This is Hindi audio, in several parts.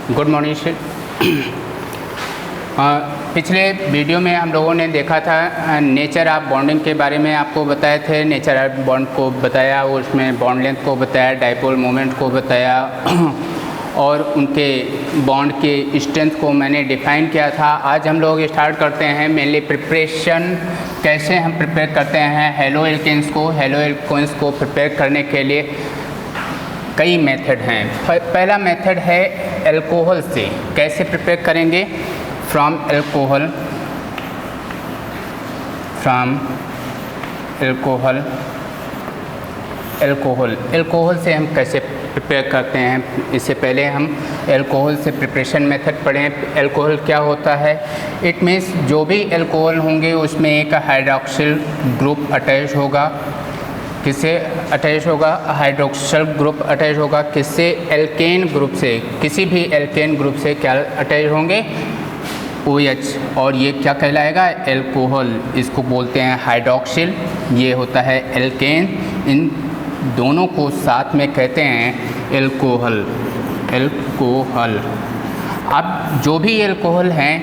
Good morning sir. पिछले वीडियो में हम लोगों ने देखा था नेचर ऑफ बॉन्डिंग के बारे में, आपको बताए थे। नेचर ऑफ बॉन्ड को बताया, उसमें बॉन्ड लेंथ को बताया, डाइपोल मोमेंट को बताया और उनके बॉन्ड के स्ट्रेंथ को मैंने डिफ़ाइन किया था। आज हम लोग स्टार्ट करते हैं मेनली प्रिपरेशन, कैसे हम प्रिपेयर करते हैं हेलो एल्केन्स को। हेलो एल्केन्स को प्रिपेयर करने के लिए कई मेथड हैं। पहला मेथड है अल्कोहल से। कैसे प्रिपेयर करेंगे? फ्रॉम अल्कोहल अल्कोहल से हम कैसे प्रिपेयर करते हैं। इससे पहले हम अल्कोहल से प्रिपरेशन मेथड पढ़ें। अल्कोहल क्या होता है? इट मीन्स जो भी अल्कोहल होंगे उसमें एक हाइड्रॉक्सिल ग्रुप अटैच होगा। किससे अटैच होगा? हाइड्रोक्सिल ग्रुप अटैच होगा। किससे? एल्केन ग्रुप से। किसी भी एल्केन ग्रुप से क्या अटैच होंगे? OH। और ये क्या कहलाएगा? अल्कोहल। इसको बोलते हैं हाइड्रोक्सिल, ये होता है एल्केन। इन दोनों को साथ में कहते हैं अल्कोहल। अब जो भी अल्कोहल हैं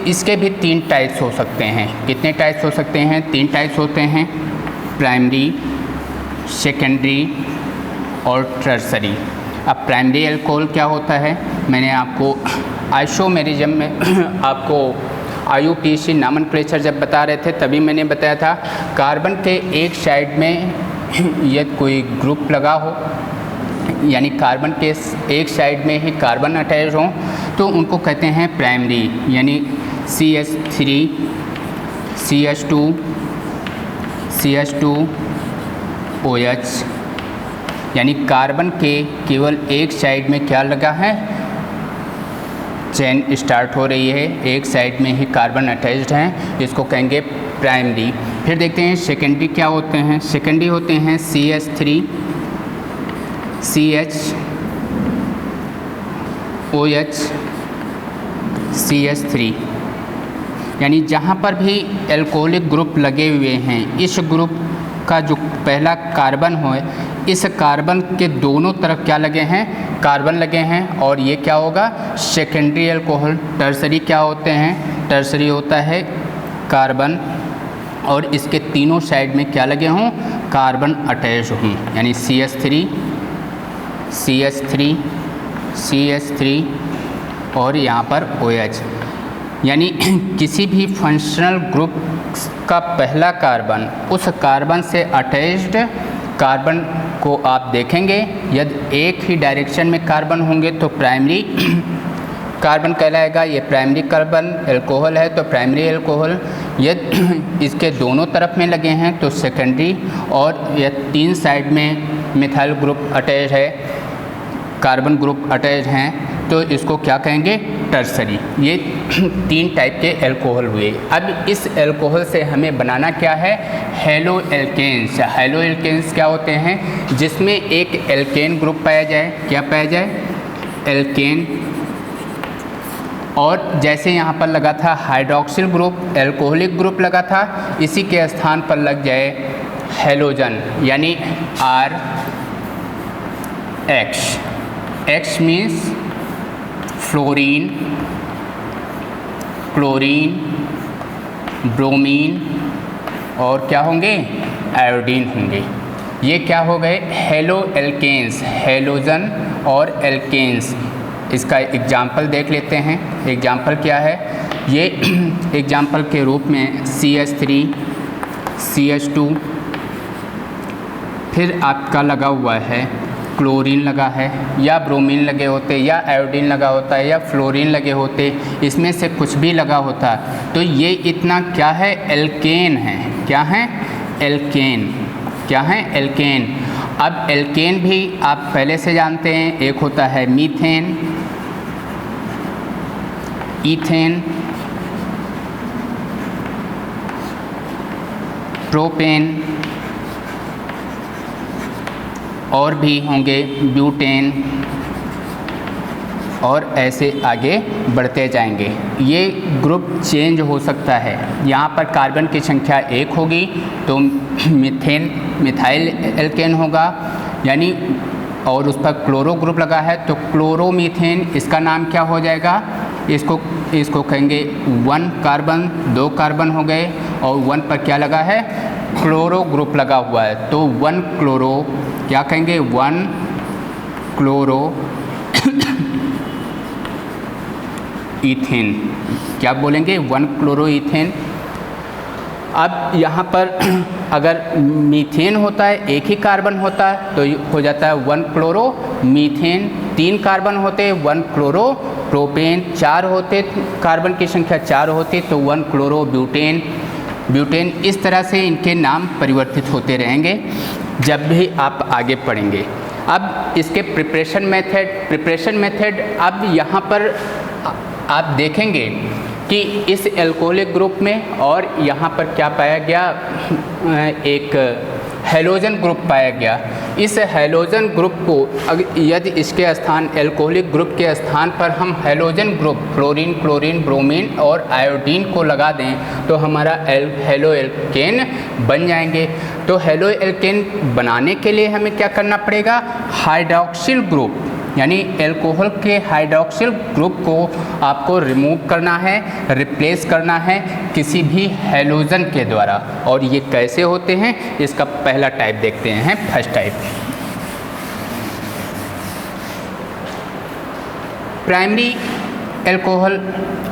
इसके भी 3 टाइप्स हो सकते हैं। कितने टाइप्स हो सकते हैं? 3 टाइप्स होते हैं, प्राइमरी, सेकेंडरी और टर्सरी। अब प्राइमरी अल्कोहल क्या होता है? मैंने आपको आइसोमेरिज्म में आपको IUPAC नॉमेनक्लेचर जब बता रहे थे तभी मैंने बताया था, कार्बन के एक साइड में यदि कोई ग्रुप लगा हो, यानी कार्बन के एक साइड में ही कार्बन अटैच हो, तो उनको कहते हैं प्राइमरी। यानी CH3 CH2 OH, यानी कार्बन के केवल एक साइड में क्या लगा है? चेन स्टार्ट हो रही है, एक साइड में ही कार्बन अटैच्ड हैं, इसको कहेंगे प्राइमरी। फिर देखते हैं सेकेंडरी क्या होते हैं। सेकेंडरी होते हैं CH3 CH OH CH3, यानी जहाँ पर भी एल्कोहलिक ग्रुप लगे हुए हैं, इस ग्रुप का जो पहला कार्बन हो, इस कार्बन के दोनों तरफ क्या लगे हैं? कार्बन लगे हैं, और ये क्या होगा? Secondary alcohol. टर्सरी क्या होते हैं? टर्सरी होता है कार्बन और इसके तीनों साइड में क्या लगे हों? कार्बन अटैच हों, यानी CH3 और यहाँ पर OH। यानी किसी भी फंक्शनल ग्रुप का पहला कार्बन, उस कार्बन से अटैच्ड कार्बन को आप देखेंगे, यदि एक ही डायरेक्शन में कार्बन होंगे तो प्राइमरी कार्बन कहलाएगा। ये प्राइमरी कार्बन अल्कोहल है तो प्राइमरी अल्कोहल। यदि इसके दोनों तरफ में लगे हैं तो सेकेंडरी, और यह 3 साइड में मिथाइल ग्रुप अटैच है, कार्बन ग्रुप अटैच हैं, तो इसको क्या कहेंगे? टर्सरी। ये 3 टाइप के अल्कोहल हुए। अब इस अल्कोहल से हमें बनाना क्या है? Halo alkanes. हेलो एल्केन्स क्या होते हैं? जिसमें एक एल्केन ग्रुप पाया जाए। क्या पाया जाए? एल्केन। और जैसे यहाँ पर लगा था हाइड्रोक्सिल ग्रुप, एल्कोहलिक ग्रुप लगा था, इसी के स्थान पर लग जाए हेलोजन, यानी RH। X means fluorine, chlorine, bromine और क्या होंगे? आयोडीन होंगे। ये क्या हो गए? हेलो एल्केन्स, हेलोजन और एल्केन्स। इसका एग्जाम्पल देख लेते हैं। एग्जाम्पल क्या है? ये एग्जाम्पल के रूप में CH3 CH2, फिर आपका लगा हुआ है क्लोरीन लगा है, या ब्रोमीन लगे होते, या आयोडीन लगा होता है, या फ्लोरीन लगे होते, इसमें से कुछ भी लगा होता, तो ये इतना क्या है? एल्केन है। क्या है? एल्केन। क्या है? एल्केन। अब एल्केन भी आप पहले से जानते हैं, एक होता है मीथेन, ईथेन, प्रोपेन, और भी होंगे ब्यूटेन, और ऐसे आगे बढ़ते जाएंगे। ये ग्रुप चेंज हो सकता है। यहाँ पर कार्बन की संख्या 1 होगी तो मिथाइल एल्केन होगा, यानी और उस पर क्लोरो ग्रुप लगा है, तो क्लोरोमीथेन इसका नाम क्या हो जाएगा, इसको कहेंगे 1 कार्बन, 2 कार्बन हो गए और 1 पर क्या लगा है, क्लोरो ग्रुप लगा हुआ है, तो 1 क्लोरो क्या कहेंगे, 1 क्लोरो इथेन, क्या बोलेंगे, 1 क्लोरो इथेन। अब यहाँ पर अगर मीथेन होता है, एक ही कार्बन होता है, तो हो जाता है 1 क्लोरो मीथेन, 3 कार्बन होते 1 क्लोरो प्रोपेन, 4 होते कार्बन की संख्या 4 होती तो 1 क्लोरो ब्यूटेन। ब्यूटेन इस तरह से इनके नाम परिवर्तित होते रहेंगे जब भी आप आगे पढ़ेंगे। अब इसके प्रिपरेशन मेथड अब यहाँ पर आप देखेंगे कि इस एल्कोहलिक ग्रुप में और यहाँ पर क्या पाया गया, एक हैलोजन ग्रुप पाया गया। इस हैलोजन ग्रुप को यदि इसके स्थान एल्कोहलिक ग्रुप के स्थान पर हम halogen group fluorine, chlorine, bromine और आयोडीन को लगा दें तो हमारा हेलो एल्केन बन जाएंगे। तो हेलो एल्केन बनाने के लिए हमें क्या करना पड़ेगा, हाइड्रॉक्सिल ग्रुप यानी एल्कोहल के हाइड्रॉक्सिल ग्रुप को आपको रिमूव करना है, रिप्लेस करना है किसी भी हैलोजन के द्वारा। और ये कैसे होते हैं, इसका पहला टाइप देखते हैं, फर्स्ट टाइप। प्राइमरी एल्कोहल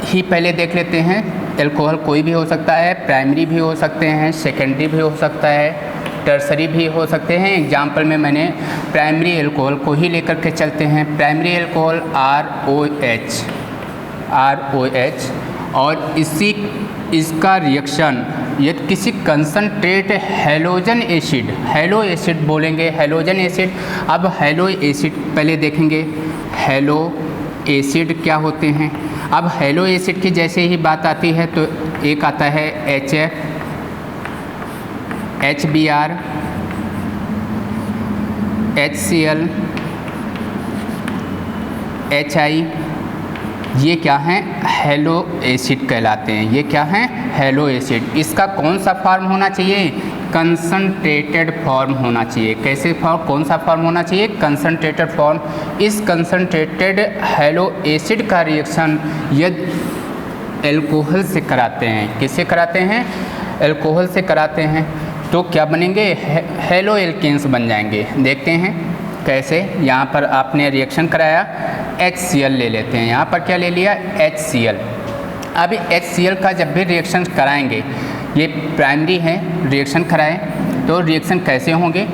ही पहले देख लेते हैं। एल्कोहल कोई भी हो सकता है, प्राइमरी भी हो सकते हैं, सेकेंडरी भी हो सकता है, टर्सरी भी हो सकते हैं। एग्जाम्पल में मैंने प्राइमरी एल्कोहल को ही लेकर के चलते हैं। प्राइमरी एल्कोहल ROH और इसका रिएक्शन यदि किसी concentrate halogen acid, hello acid बोलेंगे, हैलोजन एसिड। अब हैलो एसिड पहले देखेंगे, हैलो एसिड क्या होते हैं। अब हैलो एसिड की जैसे ही बात आती है तो एक आता है HF, HBr, HCl, HI, ये क्या हैं, हैलो एसिड कहलाते हैं। ये क्या हैं, हैलो एसिड। इसका कौन सा फॉर्म होना चाहिए, कंसनट्रेटेड फॉर्म होना चाहिए। कैसे फॉर्म, कौन सा फॉर्म होना चाहिए, कंसनट्रेटेड फॉर्म। इस कंसनट्रेटेड हैलो एसिड का रिएक्शन यदि एल्कोहल से कराते हैं, किससे कराते हैं, एल्कोहल से कराते हैं, तो क्या बनेंगे, हेलो एल्केन्स बन जाएंगे। देखते हैं कैसे। यहाँ पर आपने रिएक्शन कराया, HCl ले लेते हैं। यहाँ पर क्या ले लिया, HCl। अब HCl का जब भी रिएक्शन कराएंगे, ये प्राइमरी है, रिएक्शन कराएं तो रिएक्शन कैसे होंगे,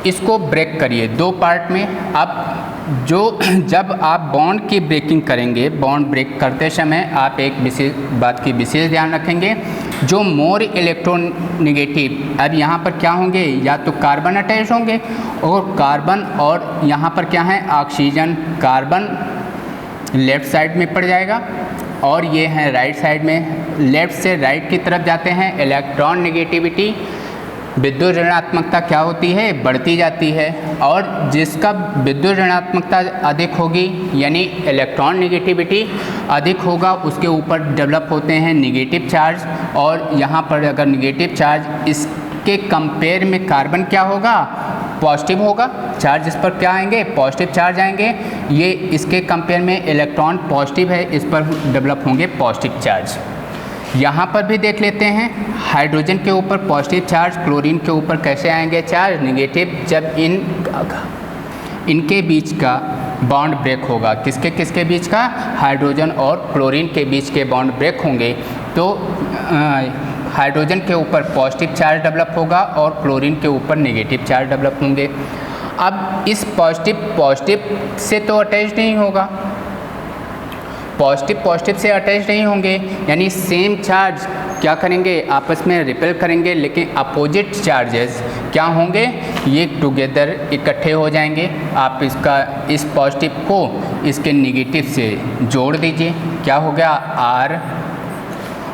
इसको ब्रेक करिए 2 पार्ट में। अब जब आप बॉन्ड की ब्रेकिंग करेंगे, बॉन्ड ब्रेक करते समय आप एक विशेष बात की विशेष ध्यान रखेंगे, जो मोर इलेक्ट्रोनेगेटिव, अब यहाँ पर क्या होंगे, या तो कार्बन अटैच होंगे और कार्बन, और यहाँ पर क्या है, ऑक्सीजन। कार्बन लेफ़्ट साइड में पड़ जाएगा और ये है राइट साइड में। लेफ़्ट से राइट की तरफ जाते हैं, इलेक्ट्रॉन नेगेटिविटी, विद्युत ऋणात्मकता क्या होती है, बढ़ती जाती है। और जिसका विद्युत ऋणात्मकता अधिक होगी यानी इलेक्ट्रॉन नेगेटिविटी अधिक होगा, उसके ऊपर डेवलप होते हैं नेगेटिव चार्ज। और यहाँ पर अगर नेगेटिव चार्ज, इसके कंपेयर में कार्बन क्या होगा, पॉजिटिव होगा। चार्ज इस पर क्या आएंगे, पॉजिटिव चार्ज आएंगे। ये इसके कंपेयर में इलेक्ट्रॉन पॉजिटिव है, इस पर डेवलप होंगे पॉजिटिव चार्ज। यहाँ पर भी देख लेते हैं, हाइड्रोजन के ऊपर पॉजिटिव चार्ज, क्लोरीन के ऊपर कैसे आएंगे चार्ज, नेगेटिव। जब इनके बीच का बॉन्ड ब्रेक होगा, किसके किसके बीच का, हाइड्रोजन और क्लोरीन के बीच के बॉन्ड ब्रेक होंगे, तो हाइड्रोजन के ऊपर पॉजिटिव चार्ज डेवलप होगा और क्लोरीन के ऊपर नेगेटिव चार्ज डेवलप होंगे। अब इस पॉजिटिव से तो अटैच नहीं होगा, पॉजिटिव से अटैच नहीं होंगे, यानी सेम चार्ज क्या करेंगे, आपस में रिपेल करेंगे, लेकिन अपोजिट चार्जेस क्या होंगे, ये टुगेदर इकट्ठे हो जाएंगे। आप इस पॉजिटिव को इसके नेगेटिव से जोड़ दीजिए, क्या हो गया, R,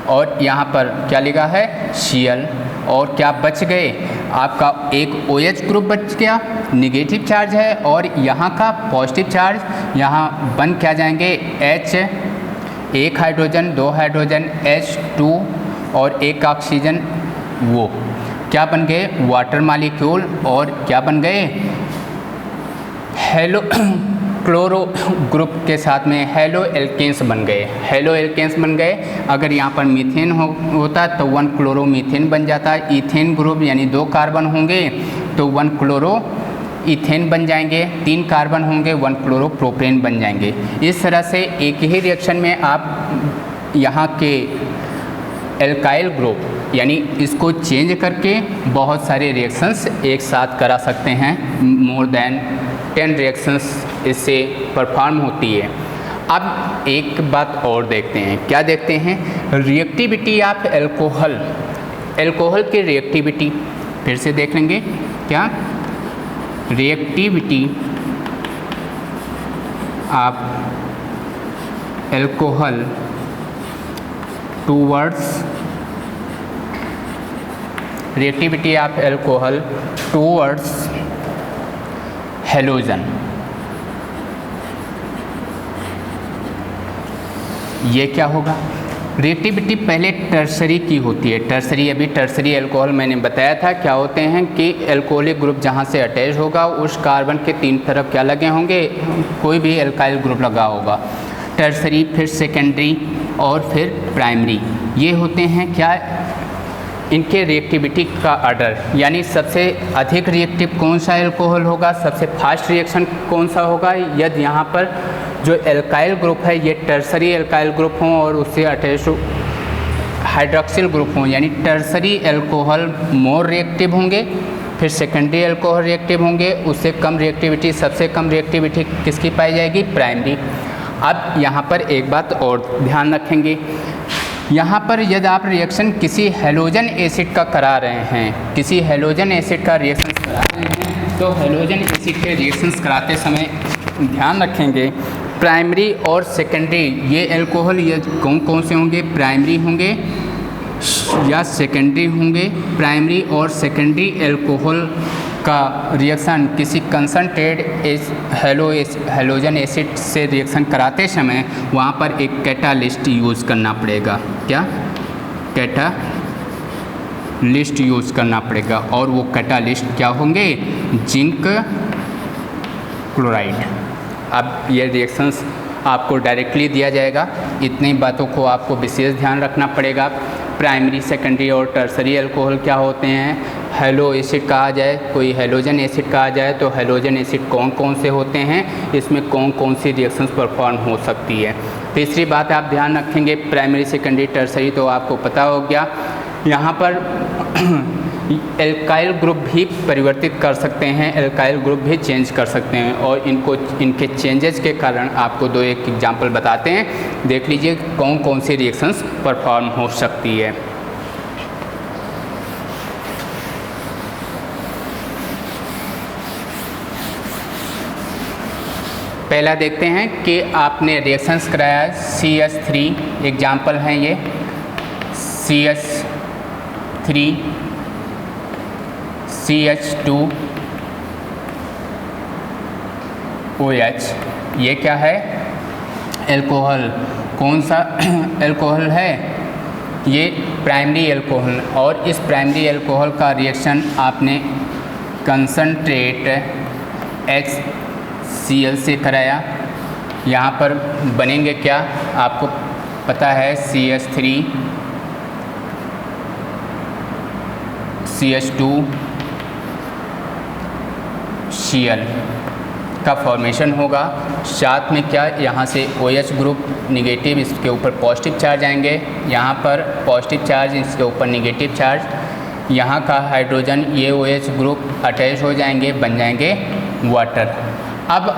और यहाँ पर क्या लिखा है, Cl, और क्या बच गए, आपका एक OH ग्रुप बच गया, नेगेटिव चार्ज है, और यहाँ का पॉजिटिव चार्ज, यहाँ बन क्या जाएंगे, H, एक हाइड्रोजन, 2 हाइड्रोजन, H2 और एक ऑक्सीजन, वो क्या बन गए, वाटर मॉलिक्यूल, और क्या बन गए, हेलो क्लोरो ग्रुप के साथ में हेलो एल्केन्स बन गए, हेलो एल्केन्स बन गए। अगर यहाँ पर मीथेन होता तो 1 क्लोरोमीथेन बन जाता। इथेन ग्रुप यानी 2 कार्बन होंगे तो 1 क्लोरो इथेन बन जाएंगे, 3 कार्बन होंगे 1 क्लोरोप्रोपेन बन जाएंगे। इस तरह से एक ही रिएक्शन में आप यहाँ के एल्काइल ग्रुप यानी इसको चेंज करके बहुत सारे रिएक्शंस एक साथ करा सकते हैं। मोर देन 10 रिएक्शंस इससे परफॉर्म होती है। अब एक बात और देखते हैं, क्या देखते हैं? रिएक्टिविटी ऑफ एल्कोहल, एल्कोहल की रिएक्टिविटी फिर से देख लेंगे। क्या reactivity of alcohol towards, reactivity of alcohol towards halogen. ये क्या होगा? रिएक्टिविटी पहले टर्सरी की होती है। टर्सरी, अभी टर्सरी एल्कोहल मैंने बताया था क्या होते हैं कि एल्कोहलिक ग्रुप जहाँ से अटैच होगा उस कार्बन के 3 तरफ क्या लगे होंगे, कोई भी एल्काइल ग्रुप लगा होगा। टर्सरी, फिर सेकेंडरी और फिर प्राइमरी, ये होते हैं क्या, इनके रिएक्टिविटी का ऑर्डर, यानी सबसे अधिक रिएक्टिव कौन सा एल्कोहल होगा, सबसे फास्ट रिएक्शन कौन सा होगा। यदि यहाँ पर जो एल्काइल ग्रुप है ये टर्सरी एल्काइल ग्रुप हों और उससे अटैच हाइड्रॉक्सिल ग्रुप हों, यानी टर्सरी एल्कोहल मोर रिएक्टिव होंगे, फिर सेकेंडरी एल्कोहल रिएक्टिव होंगे, उससे कम रिएक्टिविटी, सबसे कम रिएक्टिविटी किसकी पाई जाएगी? प्राइमरी। अब यहाँ पर एक बात और ध्यान रखेंगे, यहाँ पर यदि आप रिएक्शन किसी हेलोजन एसिड का करा रहे हैं, किसी हेलोजन एसिड का रिएक्शन करा रहे हैं, तो हेलोजन एसिड के रिएक्शंस कराते समय ध्यान रखेंगे प्राइमरी और सेकेंडरी ये एल्कोहल ये कौन कौन से होंगे, प्राइमरी होंगे या सेकेंडरी होंगे। प्राइमरी और सेकेंडरी एल्कोहल का रिएक्शन किसी कंसनट्रेट हेलोजन एसिड से रिएक्शन कराते समय वहाँ पर एक कैटालिस्ट यूज़ करना पड़ेगा। क्या? कैटालिस्ट यूज़ करना पड़ेगा, और वो कैटालिस्ट क्या होंगे? Zinc chloride. अब ये रिएक्शंस आपको डायरेक्टली दिया जाएगा, इतनी बातों को आपको विशेष ध्यान रखना पड़ेगा। प्राइमरी, सेकेंडरी और टर्सरी एल्कोहल क्या होते हैं? हेलो एसिड कहा जाए, कोई हेलोजन एसिड कहा जाए तो हेलोजन एसिड कौन कौन से होते हैं, इसमें कौन कौन सी रिएक्शंस परफॉर्म हो सकती है। तीसरी बात आप ध्यान रखेंगे, प्राइमरी, सेकेंडरी, टर्सरी तो आपको पता हो गया। यहाँ पर एल्काइल ग्रुप भी परिवर्तित कर सकते हैं, एल्काइल ग्रुप भी चेंज कर सकते हैं, और इनके चेंजेस के कारण आपको 2 एक एग्जाम्पल बताते हैं, देख लीजिए कौन कौन सी रिएक्शंस परफॉर्म हो सकती है। पहला देखते हैं कि आपने रिएक्शंस कराया CH3, एग्जाम्पल हैं ये CH3 CH2OH, ये क्या है? एल्कोहल। कौन सा एल्कोहल है? ये प्राइमरी एल्कोहल, और इस प्राइमरी एल्कोहल का रिएक्शन आपने कंसनट्रेट HCl से कराया। यहाँ पर बनेंगे क्या आपको पता है? CH3 CH2 Cl का फॉर्मेशन होगा। साथ में क्या, यहाँ से OH ग्रुप निगेटिव, इसके ऊपर पॉजिटिव चार्ज आएंगे, यहाँ पर पॉजिटिव चार्ज, इसके ऊपर निगेटिव चार्ज, यहाँ का हाइड्रोजन ये OH ग्रुप अटैच हो जाएंगे, बन जाएंगे वाटर। अब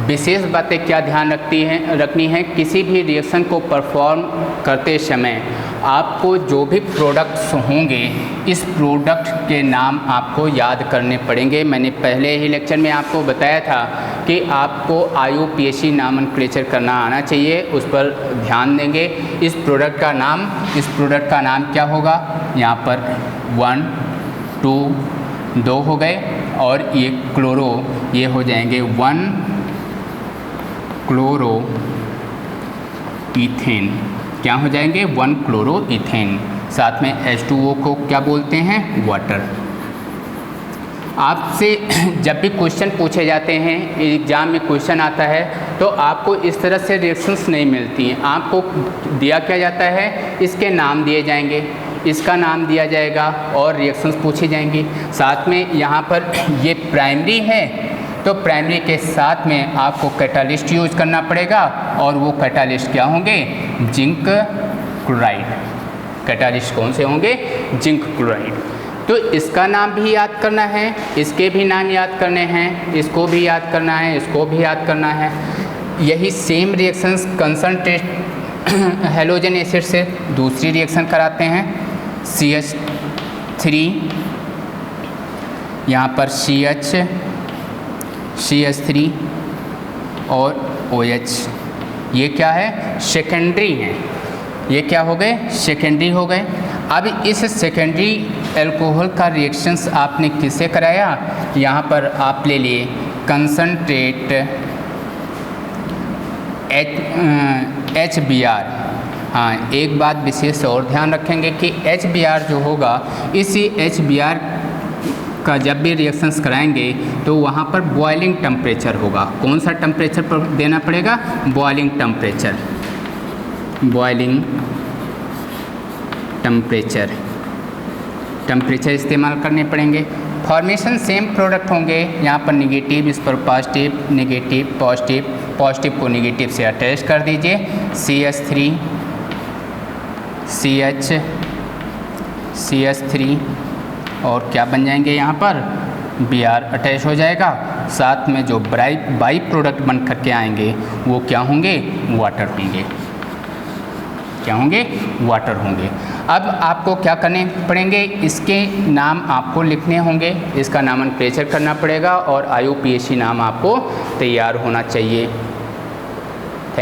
विशेष बातें क्या ध्यान रखनी है, किसी भी रिएक्शन को परफॉर्म करते समय आपको जो भी प्रोडक्ट्स होंगे इस प्रोडक्ट के नाम आपको याद करने पड़ेंगे। मैंने पहले ही लेक्चर में आपको बताया था कि आपको IUPAC नॉमेनक्लेचर करना आना चाहिए, उस पर ध्यान देंगे। इस प्रोडक्ट का नाम क्या होगा? यहाँ पर 1 2 2 हो गए, और ये क्लोरो ये हो जाएंगे 1 क्लोरो इथेन, क्या हो जाएंगे? 1 क्लोरो इथेन। साथ में H2O को क्या बोलते हैं? वाटर। आपसे जब भी क्वेश्चन पूछे जाते हैं, एग्ज़ाम में क्वेश्चन आता है, तो आपको इस तरह से रिएक्शंस नहीं मिलती हैं। आपको दिया क्या जाता है, इसके नाम दिए जाएंगे, इसका नाम दिया जाएगा और रिएक्शंस पूछी जाएंगी। साथ में यहाँ पर ये प्राइमरी है, तो प्राइमरी के साथ में आपको कैटालिस्ट यूज करना पड़ेगा, और वो कैटालिस्ट क्या होंगे, जिंक क्लोराइड। कैटालिस्ट कौन से होंगे, जिंक क्लोराइड। तो इसका नाम भी याद करना है, इसके भी नाम याद करने हैं, इसको भी याद करना है, इसको भी याद करना है। यही same reactions concentrate halogen acid से दूसरी रिएक्शन कराते हैं, CH3, यहाँ पर CH3 और OH, ये क्या है, सेकेंडरी हैं। ये क्या हो गए, सेकेंडरी हो गए। अब इस सेकेंडरी अल्कोहल का रिएक्शंस आपने किससे कराया, यहाँ पर आप ले लिए कंसंट्रेट HBr। हाँ, एक बात विशेष और ध्यान रखेंगे कि HBr जो होगा, इसी HBr का जब भी रिएक्शंस कराएंगे तो वहाँ पर बॉइलिंग टेम्परेचर होगा। कौन सा टेम्परेचर पर देना पड़ेगा, बॉइलिंग टेम्परेचर, बॉइलिंग टेम्परेचर इस्तेमाल करने पड़ेंगे। फॉर्मेशन सेम प्रोडक्ट होंगे, यहाँ पर निगेटिव, इस पर पॉजिटिव, नेगेटिव, पॉजिटिव, पॉजिटिव को नेगेटिव से अटैच कर दीजिए, CH3 CH3 और क्या बन जाएंगे, यहाँ पर Br अटैच हो जाएगा। साथ में जो बाई प्रोडक्ट बन करके आएंगे वो क्या होंगे, वाटर होंगे, क्या होंगे, वाटर होंगे। अब आपको क्या करने पड़ेंगे, इसके नाम आपको लिखने होंगे, इसका नामन प्रेचर करना पड़ेगा और IUPAC नाम आपको तैयार होना चाहिए।